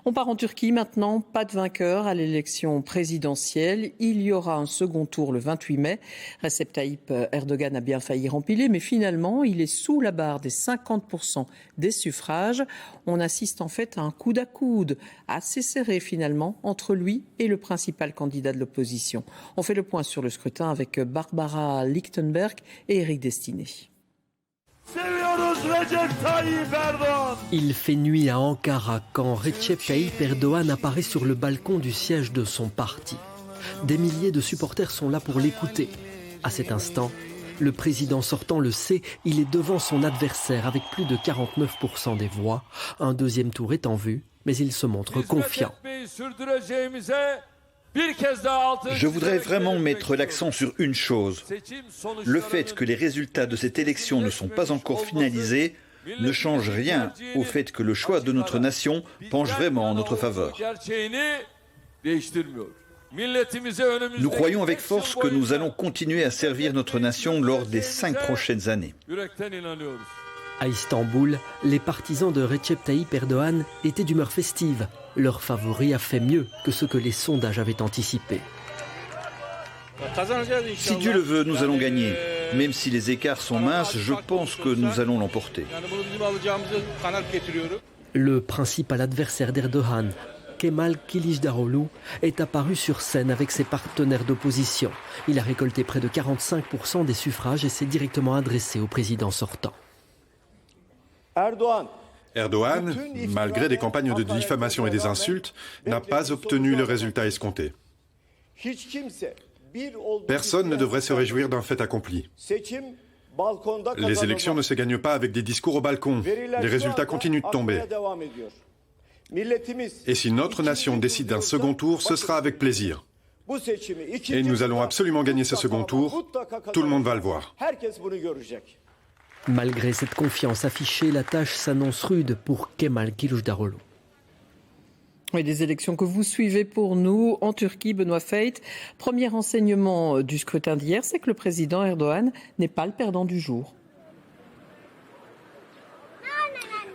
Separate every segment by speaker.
Speaker 1: On part en Turquie maintenant, pas de vainqueur à l'élection présidentielle. Il y aura un second tour le 28 mai. Recep Tayyip Erdogan a bien failli rempiler, mais finalement, il est sous la barre des 50% des suffrages. On assiste en fait à un coude à coude assez serré finalement entre lui et le principal candidat de l'opposition. On fait le point sur le scrutin avec Barbara Lichtenberg et Eric Destiné.
Speaker 2: Il fait nuit à Ankara quand Recep Tayyip Erdogan apparaît sur le balcon du siège de son parti. Des milliers de supporters sont là pour l'écouter. À cet instant, le président sortant le sait, il est devant son adversaire avec plus de 49% des voix. Un deuxième tour est en vue, mais il se montre confiant.
Speaker 3: Je voudrais vraiment mettre l'accent sur une chose. Le fait que les résultats de cette élection ne sont pas encore finalisés ne change rien au fait que le choix de notre nation penche vraiment en notre faveur. Nous croyons avec force que nous allons continuer à servir notre nation lors des 5 prochaines années.
Speaker 2: À Istanbul, les partisans de Recep Tayyip Erdogan étaient d'humeur festive. Leur favori a fait mieux que ce que les sondages avaient anticipé.
Speaker 3: Si Dieu le veut, nous allons gagner. Même si les écarts sont minces, je pense que nous allons l'emporter.
Speaker 2: Le principal adversaire d'Erdogan, Kemal Kılıçdaroğlu, est apparu sur scène avec ses partenaires d'opposition. Il a récolté près de 45% des suffrages et s'est directement adressé au président sortant.
Speaker 4: Erdogan, malgré des campagnes de diffamation et des insultes, n'a pas obtenu le résultat escompté. Personne ne devrait se réjouir d'un fait accompli. Les élections ne se gagnent pas avec des discours au balcon. Les résultats continuent de tomber. Et si notre nation décide d'un second tour, ce sera avec plaisir. Et nous allons absolument gagner ce second tour. Tout le monde va le voir.
Speaker 2: Malgré cette confiance affichée, la tâche s'annonce rude pour Kemal Kılıçdaroğlu.
Speaker 1: Et des élections que vous suivez pour nous en Turquie, Benoît Feit. Premier enseignement du scrutin d'hier, c'est que le président Erdogan n'est pas le perdant du jour.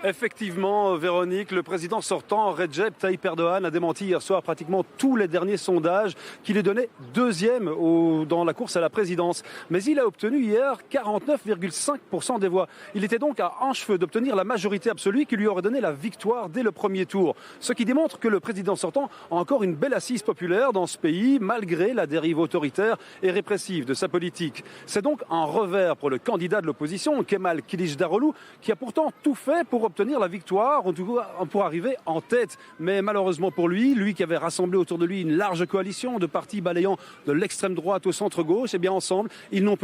Speaker 5: Effectivement, Véronique, le président sortant, Recep Tayyip Erdogan, a démenti hier soir pratiquement tous les derniers sondages qui lui donnaient deuxième dans la course à la présidence. Mais il a obtenu hier 49,5% des voix. Il était donc à un cheveu d'obtenir la majorité absolue qui lui aurait donné la victoire dès le premier tour. Ce qui démontre que le président sortant a encore une belle assise populaire dans ce pays, malgré la dérive autoritaire et répressive de sa politique. C'est donc un revers pour le candidat de l'opposition, Kemal Kılıçdaroğlu, qui a pourtant tout fait pour obtenir la victoire, en tout cas pour arriver en tête. Mais malheureusement pour lui qui avait rassemblé autour de lui une large coalition de partis balayant de l'extrême droite au centre-gauche, et bien ensemble, ils n'ont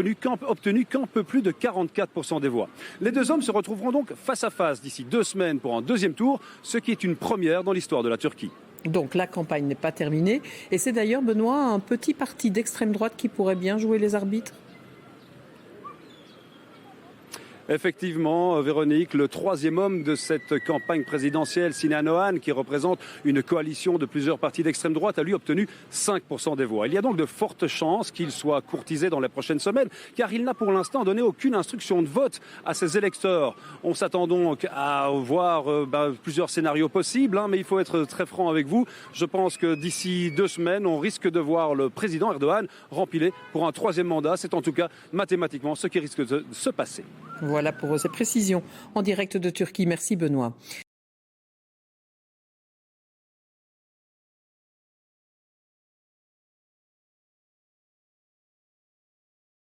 Speaker 5: obtenu qu'un peu plus de 44% des voix. Les deux hommes se retrouveront donc face à face d'ici 2 semaines pour un deuxième tour, ce qui est une première dans l'histoire de la Turquie.
Speaker 1: Donc la campagne n'est pas terminée. Et c'est d'ailleurs, Benoît, un petit parti d'extrême droite qui pourrait bien jouer les arbitres.
Speaker 5: Effectivement, Véronique, le troisième homme de cette campagne présidentielle, Sinan Oğan, qui représente une coalition de plusieurs partis d'extrême droite, a lui obtenu 5% des voix. Il y a donc de fortes chances qu'il soit courtisé dans les prochaines semaines, car il n'a pour l'instant donné aucune instruction de vote à ses électeurs. On s'attend donc à voir plusieurs scénarios possibles, mais il faut être très franc avec vous. Je pense que d'ici 2 semaines, on risque de voir le président Erdogan rempiler pour un 3e mandat. C'est en tout cas mathématiquement ce qui risque de se passer.
Speaker 1: Voilà pour ces précisions en direct de Turquie. Merci Benoît.